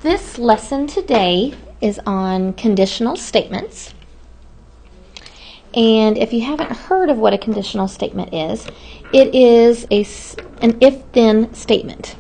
This lesson today is on conditional statements. And if you haven't heard of what a conditional statement is, it is an if-then statement.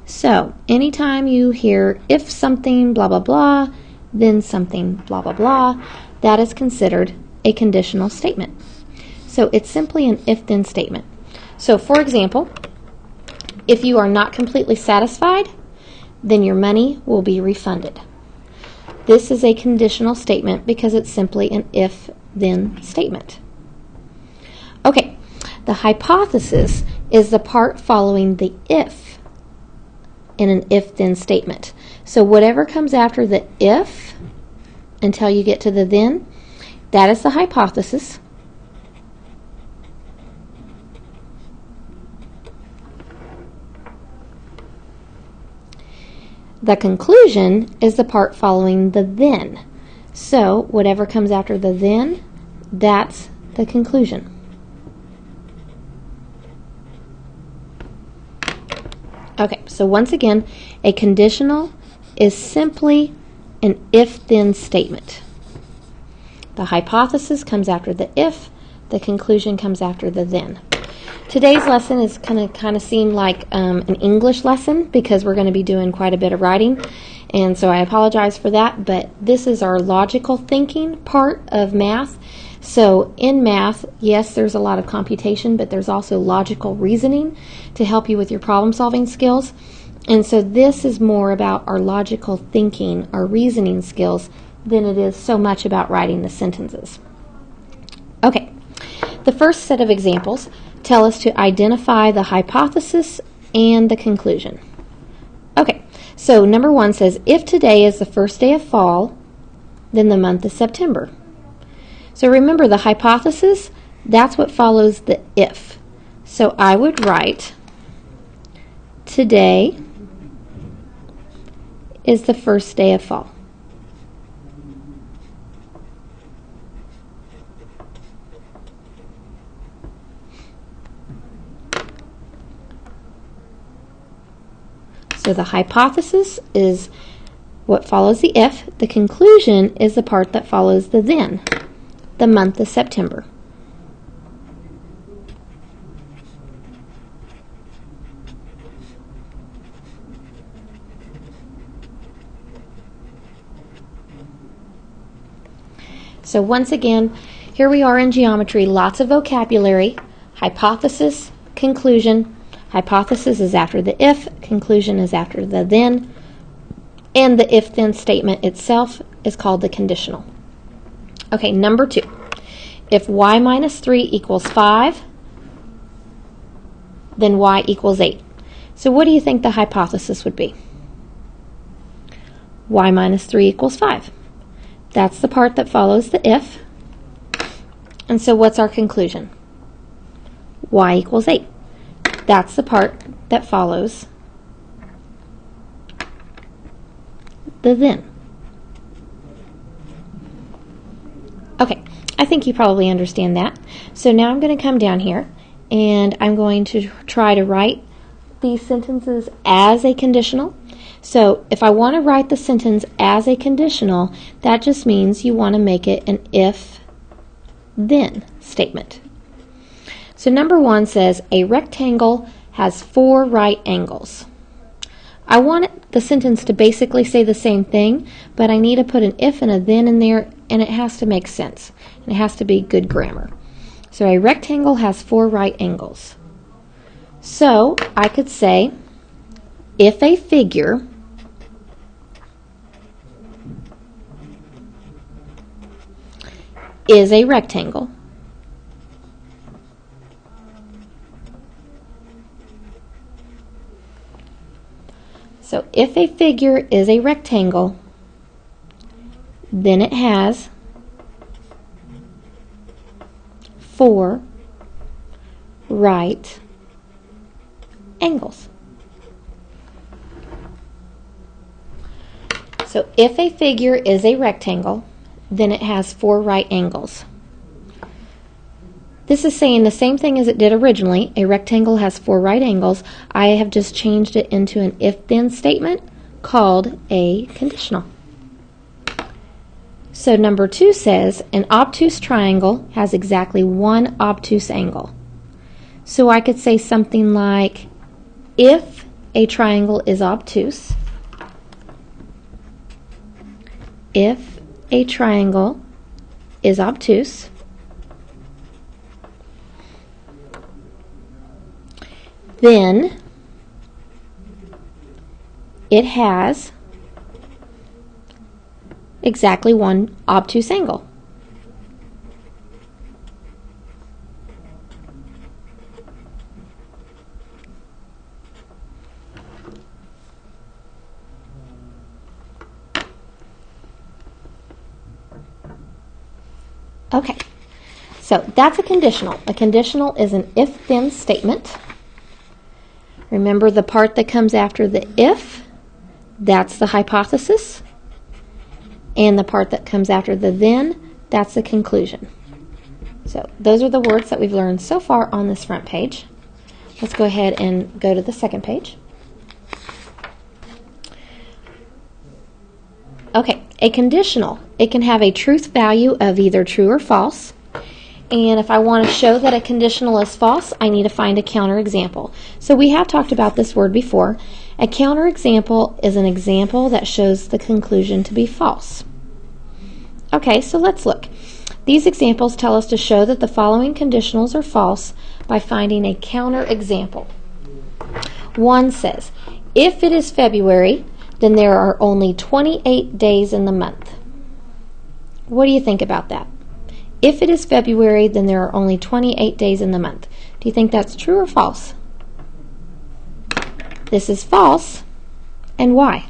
So, anytime you hear if something blah blah blah, then something blah blah blah, that is considered a conditional statement. So, it's simply an if-then statement. So, for example, if you are not completely satisfied, then your money will be refunded. This is a conditional statement because it's simply an if-then statement. Okay, the hypothesis is the part following the if in an if-then statement. So whatever comes after the if until you get to the then, that is the hypothesis. The conclusion is the part following the then. So whatever comes after the then, that's the conclusion. Okay, so once again, a conditional is simply an if-then statement. The hypothesis comes after the if, the conclusion comes after the then. Today's lesson is going to kind of seem like an English lesson because we're going to be doing quite a bit of writing, and so I apologize for that, but this is our logical thinking part of math. So in math, yes, there's a lot of computation, but there's also logical reasoning to help you with your problem-solving skills. And so this is more about our logical thinking, our reasoning skills, than it is so much about writing the sentences. Okay, the first set of examples tell us to identify the hypothesis and the conclusion. Okay, so number one says, if today is the first day of fall, then the month is September. So remember, the hypothesis, that's what follows the if. So I would write, today is the first day of fall. So the hypothesis is what follows the if. The conclusion is the part that follows the then. The month is September. So once again, here we are in geometry, lots of vocabulary, hypothesis, conclusion. Hypothesis is after the if, conclusion is after the then, and the if-then statement itself is called the conditional. Okay, number two. If y minus 3 equals 5, then y equals 8. So what do you think the hypothesis would be? Y minus 3 equals 5. That's the part that follows the if. And so what's our conclusion? Y equals 8. That's the part that follows the then. Okay, I think you probably understand that. So now I'm going to come down here and I'm going to try to write these sentences as a conditional. So if I want to write the sentence as a conditional, that just means you want to make it an if-then statement. So number one says, a rectangle has 4 right angles. I want the sentence to basically say the same thing, but I need to put an if and a then in there, and it has to make sense. And it has to be good grammar. So a rectangle has 4 right angles. So I could say, if a figure is a rectangle, so if a figure is a rectangle, then it has 4 right angles. So if a figure is a rectangle, then it has 4 right angles. This is saying the same thing as it did originally. A rectangle has 4 right angles. I have just changed it into an if-then statement called a conditional. So number 2 says an obtuse triangle has exactly one obtuse angle. So I could say something like, if a triangle is obtuse, if a triangle is obtuse, then it has exactly one obtuse angle. Okay, so that's a conditional. A conditional is an if-then statement. Remember the part that comes after the if, that's the hypothesis. And the part that comes after the then, that's the conclusion. So those are the words that we've learned so far on this front page. Let's go ahead and go to the second page. Okay, a conditional. It can have a truth value of either true or false. And if I want to show that a conditional is false, I need to find a counterexample. So we have talked about this word before. A counterexample is an example that shows the conclusion to be false. Okay, so let's look. These examples tell us to show that the following conditionals are false by finding a counterexample. 1 says, if it is February, then there are only 28 days in the month. What do you think about that? If it is February, then there are only 28 days in the month. Do you think that's true or false? This is false. And why?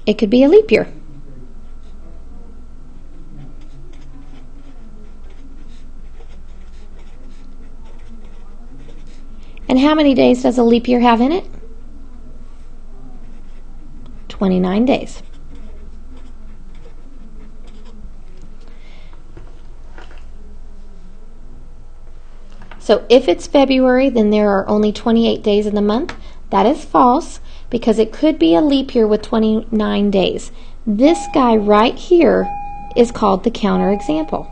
It could be a leap year. And how many days does a leap year have in it? 29 days. So if it's February, then there are only 28 days in the month. That is false because it could be a leap year with 29 days. This guy right here is called the counterexample.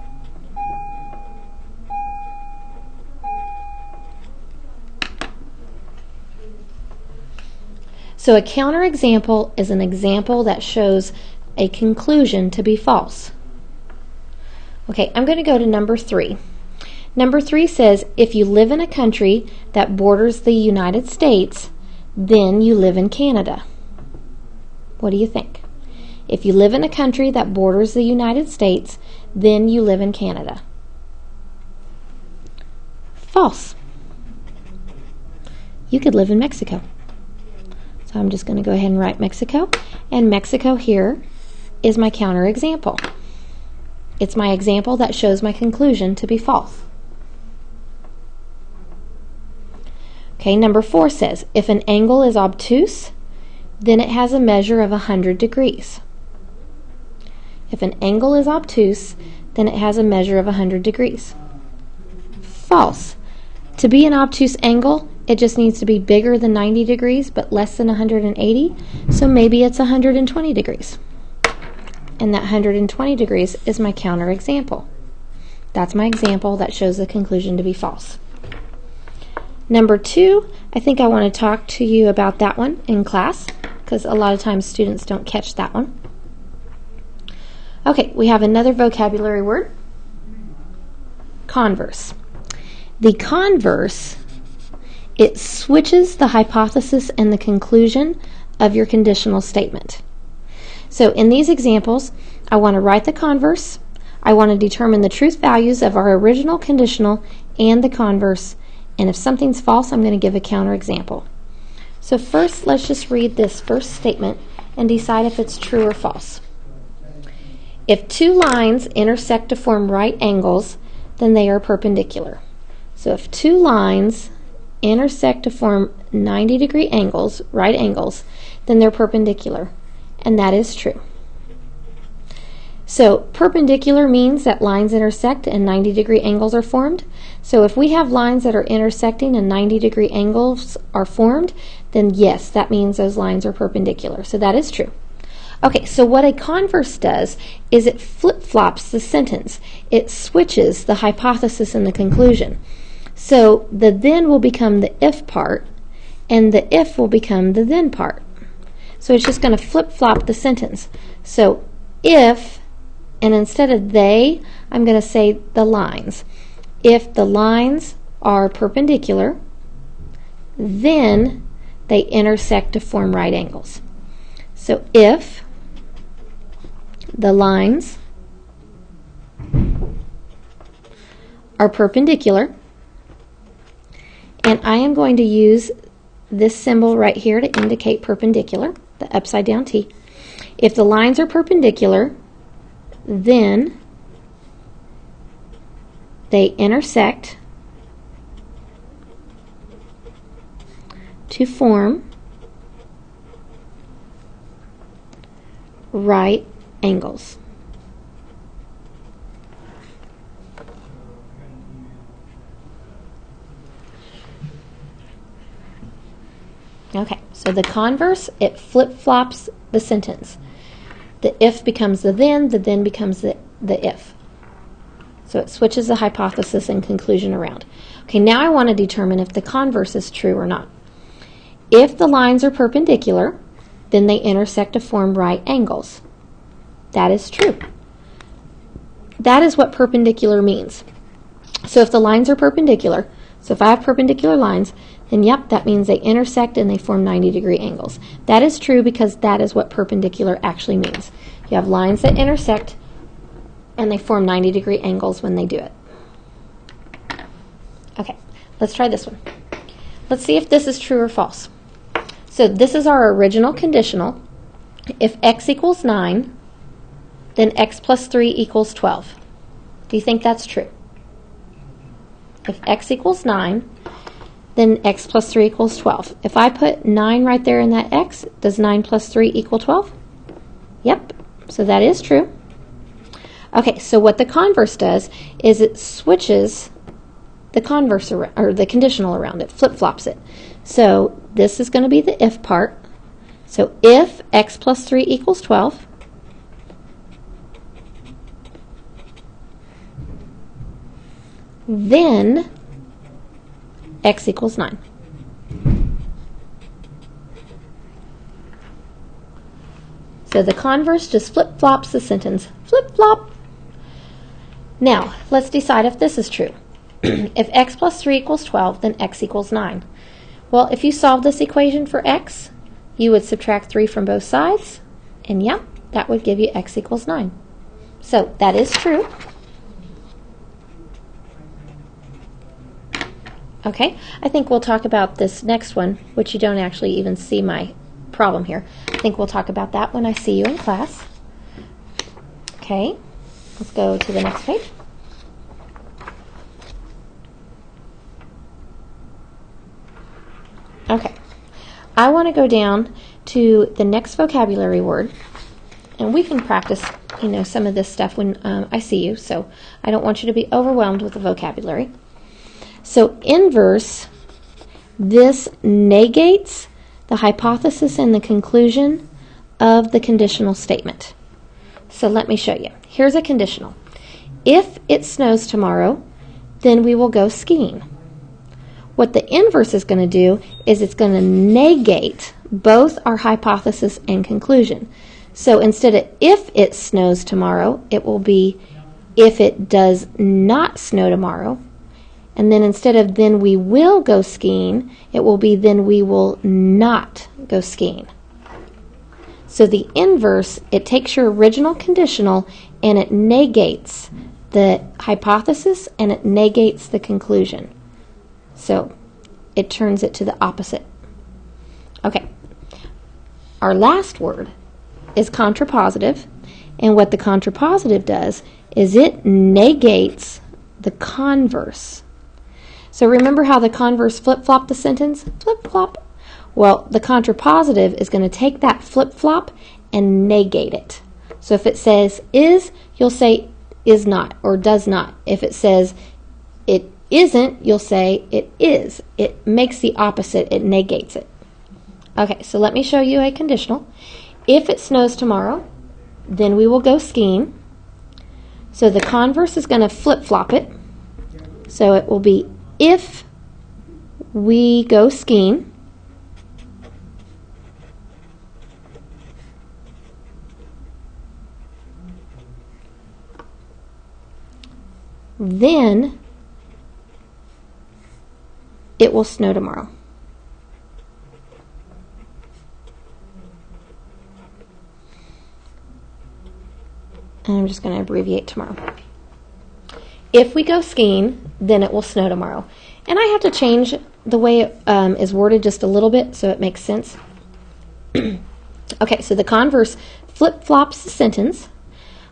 So a counterexample is an example that shows a conclusion to be false. Okay, I'm going to go to number 3. Number 3 says, if you live in a country that borders the United States, then you live in Canada. What do you think? If you live in a country that borders the United States, then you live in Canada. False. You could live in Mexico. So I'm just going to go ahead and write Mexico. And Mexico here is my counterexample. It's my example that shows my conclusion to be false. Okay, number 4 says, if an angle is obtuse, then it has a measure of 100 degrees. If an angle is obtuse, then it has a measure of 100 degrees. False. To be an obtuse angle, it just needs to be bigger than 90 degrees, but less than 180, so maybe it's 120 degrees. And that 120 degrees is my counterexample. That's my example that shows the conclusion to be false. Number 2, I think I want to talk to you about that one in class because a lot of times students don't catch that one. Okay, we have another vocabulary word. Converse. The converse, it switches the hypothesis and the conclusion of your conditional statement. So in these examples, I want to write the converse. I want to determine the truth values of our original conditional and the converse. And if something's false, I'm going to give a counterexample. So first, let's just read this first statement and decide if it's true or false. If 2 lines intersect to form right angles, then they are perpendicular. So if 2 lines intersect to form 90-degree angles, right angles, then they're perpendicular. And that is true. So perpendicular means that lines intersect and 90-degree angles are formed. So if we have lines that are intersecting and 90-degree angles are formed, then yes, that means those lines are perpendicular. So that is true. Okay, so what a converse does is it flip-flops the sentence. It switches the hypothesis and the conclusion. So the then will become the if part, and the if will become the then part. So it's just going to flip-flop the sentence. So if, and instead of they, I'm going to say the lines. If the lines are perpendicular, then they intersect to form right angles. So if the lines are perpendicular, and I am going to use this symbol right here to indicate perpendicular, the upside down T. If the lines are perpendicular, then they intersect to form right angles. Okay, so the converse, it flip-flops the sentence. The if becomes the then becomes the if. So it switches the hypothesis and conclusion around. Okay, now I want to determine if the converse is true or not. If the lines are perpendicular, then they intersect to form right angles. That is true. That is what perpendicular means. So if the lines are perpendicular, so if I have perpendicular lines, then yep, that means they intersect and they form 90-degree angles. That is true because that is what perpendicular actually means. You have lines that intersect and they form 90-degree angles when they do it. Okay, let's try this one. Let's see if this is true or false. So this is our original conditional. If x equals 9, then x plus 3 equals 12. Do you think that's true? If x equals 9, then x plus 3 equals 12. If I put 9 right there in that x, does 9 plus 3 equal 12? Yep, so that is true. Okay, so what the converse does is it switches the converse or the conditional around. It flip-flops it. So this is going to be the if part. So if x plus 3 equals 12, then x equals 9. So the converse just flip-flops the sentence. Flip-flop. Now, let's decide if this is true. If x plus 3 equals 12, then x equals 9. Well, if you solve this equation for x, you would subtract 3 from both sides, and yeah, that would give you x equals 9. So that is true. Okay, I think we'll talk about this next one, which you don't actually even see my problem here. I think we'll talk about that when I see you in class. Okay, let's go to the next page. Okay, I want to go down to the next vocabulary word, and we can practice, some of this stuff when I see you, so I don't want you to be overwhelmed with the vocabulary. So inverse, this negates the hypothesis and the conclusion of the conditional statement. So let me show you. Here's a conditional. If it snows tomorrow, then we will go skiing. What the inverse is going to do is it's going to negate both our hypothesis and conclusion. So instead of if it snows tomorrow, it will be if it does not snow tomorrow. And then instead of then we will go skiing, it will be then we will not go skiing. So the inverse, it takes your original conditional and it negates the hypothesis and it negates the conclusion. So it turns it to the opposite. Okay. Our last word is contrapositive, and what the contrapositive does is it negates the converse. So remember how the converse flip-flop the sentence? Flip-flop. Well, the contrapositive is going to take that flip-flop and negate it. So if it says is, you'll say is not or does not. If it says it isn't, you'll say it is. It makes the opposite. It negates it. Okay, so let me show you a conditional. If it snows tomorrow, then we will go skiing. So the converse is going to flip-flop it. So it will be if we go skiing, then it will snow tomorrow. And I'm just going to abbreviate tomorrow. If we go skiing, then it will snow tomorrow. And I have to change the way it is worded just a little bit so it makes sense. Okay, so the converse flip-flops the sentence.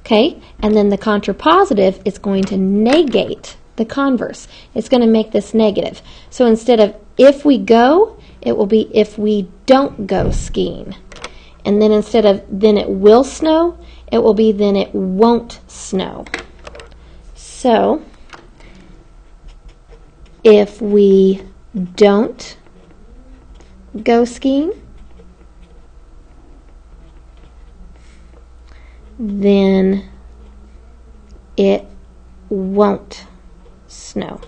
Okay, and then the contrapositive is going to negate the converse. It's going to make this negative. So instead of if we go, it will be if we don't go skiing. And then instead of then it will snow, it will be then it won't snow. So if we don't go skiing, then it won't snow.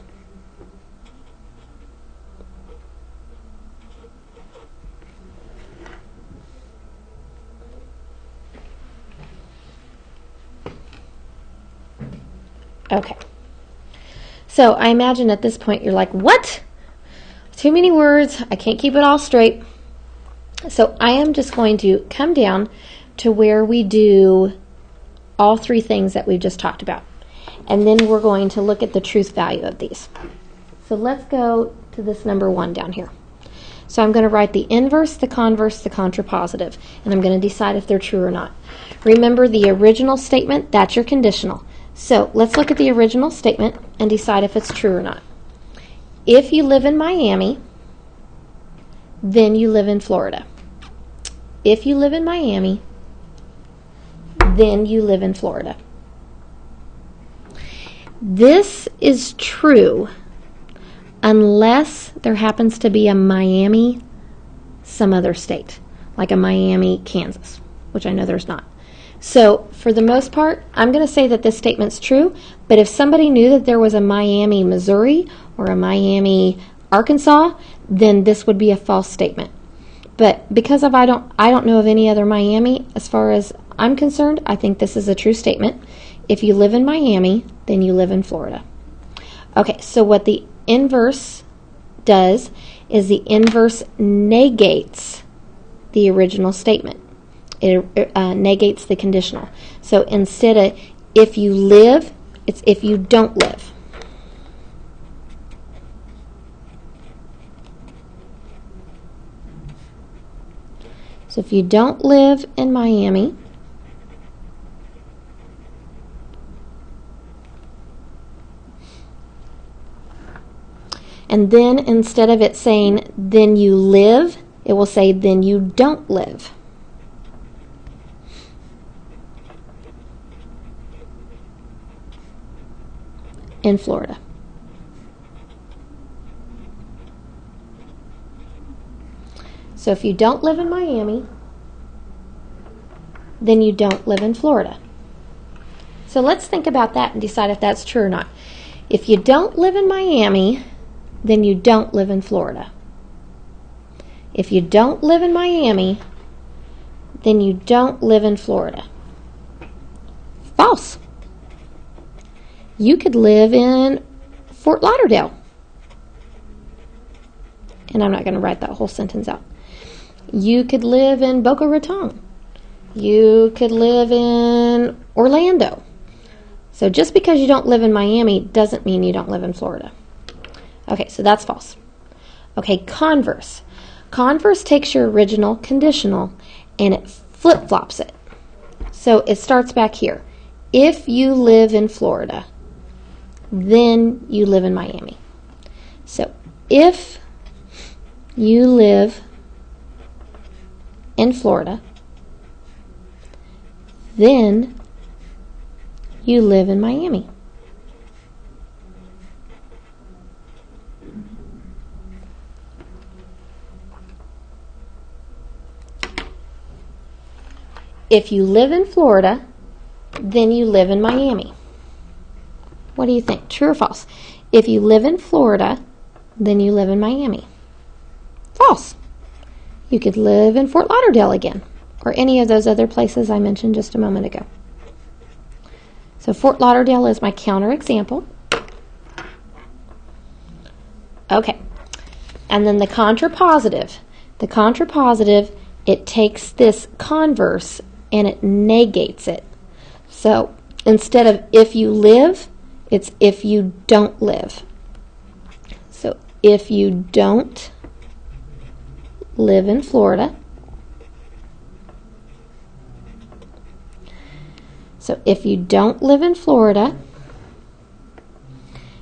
Okay. So I imagine at this point you're like, what? Too many words. I can't keep it all straight. So I am just going to come down to where we do all three things that we've just talked about. And then we're going to look at the truth value of these. So let's go to this number 1 down here. So I'm going to write the inverse, the converse, the contrapositive, and I'm going to decide if they're true or not. Remember the original statement, that's your conditional. So let's look at the original statement and decide if it's true or not. If you live in Miami, then you live in Florida. If you live in Miami, then you live in Florida. This is true unless there happens to be a Miami some other state, like a Miami, Kansas, which I know there's not. So for the most part, I'm going to say that this statement's true, but if somebody knew that there was a Miami, Missouri, or a Miami, Arkansas, then this would be a false statement. But because I don't know of any other Miami, as far as I'm concerned, I think this is a true statement. If you live in Miami, then you live in Florida. Okay, so what the inverse does is the inverse negates the original statement. It negates the conditional. So instead of if you live, it's if you don't live. So if you don't live in Miami, and then instead of it saying then you live, it will say then you don't live. In Florida. So if you don't live in Miami, then you don't live in Florida. So let's think about that and decide if that's true or not. If you don't live in Miami, then you don't live in Florida. If you don't live in Miami, then you don't live in Florida. False. You could live in Fort Lauderdale. And I'm not going to write that whole sentence out. You could live in Boca Raton. You could live in Orlando. So just because you don't live in Miami doesn't mean you don't live in Florida. Okay, so that's false. Okay, converse. Converse takes your original conditional and it flip-flops it. So it starts back here. If you live in Florida, then you live in Miami. So if you live in Florida, then you live in Miami. If you live in Florida, then you live in Miami. What do you think? True or false? If you live in Florida, then you live in Miami. False. You could live in Fort Lauderdale again, or any of those other places I mentioned just a moment ago. So Fort Lauderdale is my counterexample. Okay. And then the contrapositive. The contrapositive, it takes this converse and it negates it. So instead of if you live, it's if you don't live. So if you don't live in Florida, so if you don't live in Florida,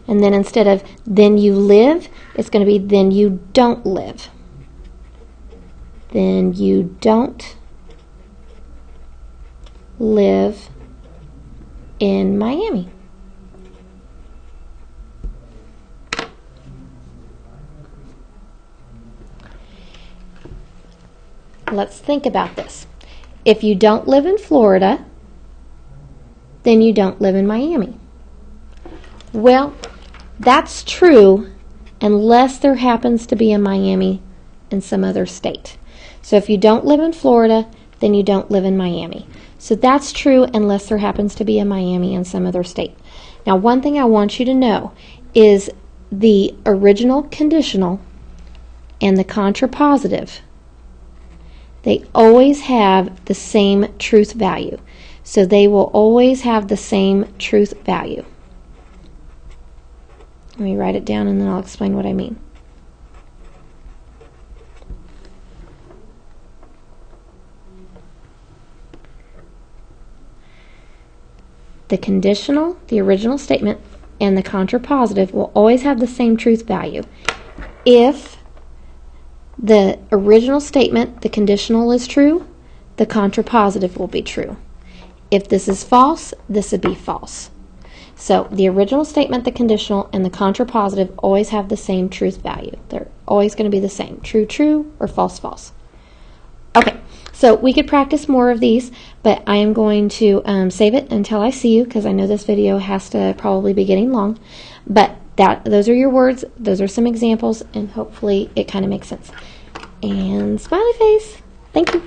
and then instead of then you live, it's going to be then you don't live. Then you don't live in Miami. Let's think about this. If you don't live in Florida, then you don't live in Miami. Well, that's true unless there happens to be a Miami in some other state. So if you don't live in Florida, then you don't live in Miami. So that's true unless there happens to be a Miami in some other state. Now, one thing I want you to know is the original conditional and the contrapositive, they always have the same truth value. So they will always have the same truth value. Let me write it down and then I'll explain what I mean. The conditional, the original statement, and the contrapositive will always have the same truth value. If the original statement, the conditional, is true, the contrapositive will be true. If this is false, this would be false. So the original statement, the conditional, and the contrapositive always have the same truth value. They're always going to be the same. True, true, or false, false. Okay, so we could practice more of these, but I am going to save it until I see you, because I know this video has to probably be getting long. But those are your words, those are some examples, and hopefully it kind of makes sense. And smiley face. Thank you.